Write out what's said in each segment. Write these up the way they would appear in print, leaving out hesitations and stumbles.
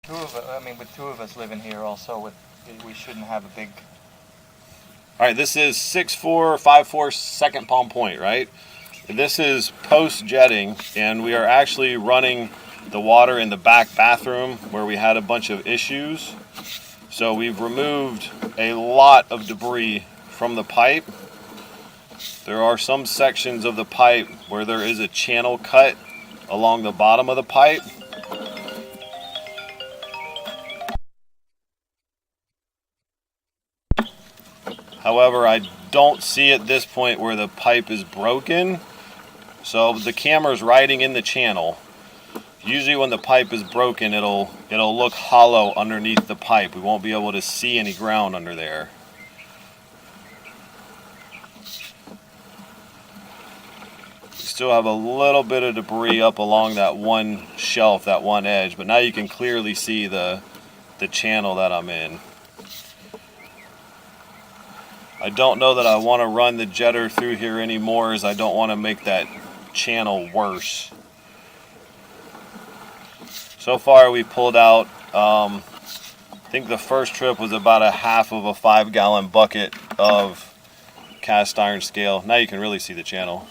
With two of us living here also, we shouldn't have a big... All right, this is 6454 Second Palm Point, right? This is post-jetting, and we are actually running the water in the back bathroom where we had a bunch of issues. So we've removed a lot of debris from the pipe. There are some sections of the pipe where there is a channel cut along the bottom of the pipe. However, I don't see at this point where the pipe is broken. So the camera's riding in the channel. Usually when the pipe is broken, it'll look hollow underneath the pipe. We won't be able to see any ground under there. We still have a little bit of debris up along that one shelf, that one edge, but now you can clearly see the channel that I'm in. I don't know that I want to run the jetter through here anymore, as I don't want to make that channel worse. So far we pulled out, I think the first trip was about a half of a 5-gallon bucket of cast iron scale. Now you can really see the channel.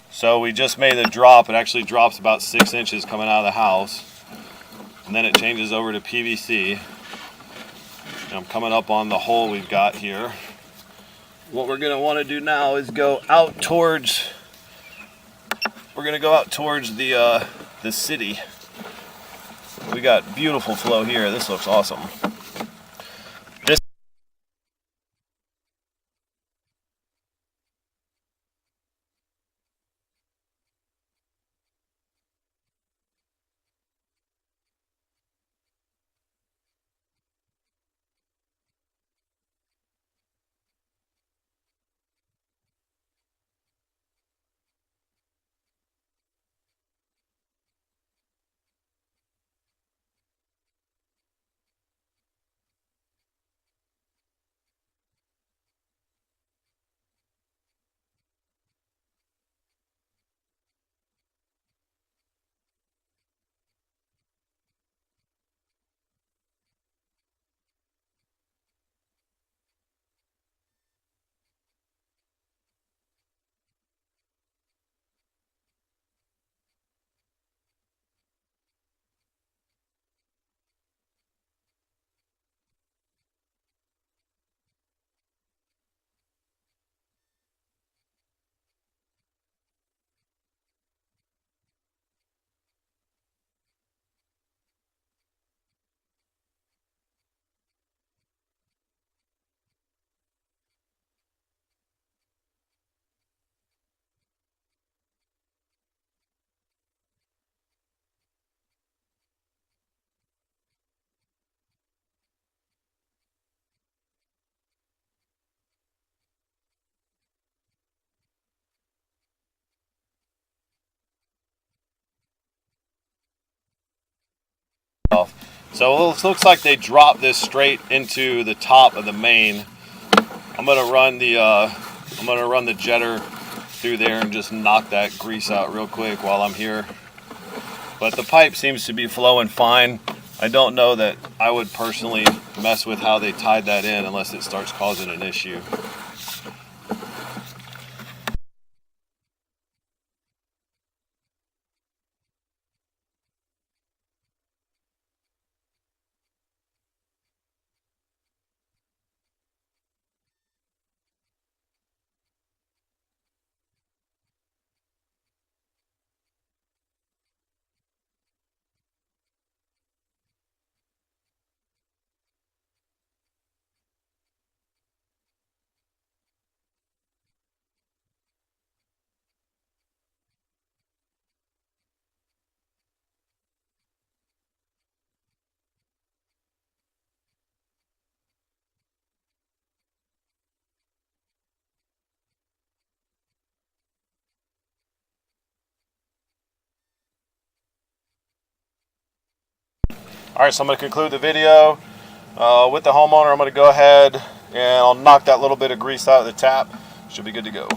So we just made the drop. It actually drops about 6 inches coming out of the house. And then it changes over to PVC. And I'm coming up on the hole we've got here. What we're gonna wanna do now is go out towards, the city. We got beautiful flow here. This looks awesome. So it looks like they dropped this straight into the top of the main. I'm gonna run the jetter through there and just knock that grease out real quick while I'm here. But the pipe seems to be flowing fine. I don't know that I would personally mess with how they tied that in unless it starts causing an issue. All right, so I'm going to conclude the video with the homeowner. I'm going to go ahead and I'll knock that little bit of grease out of the tap. Should be good to go.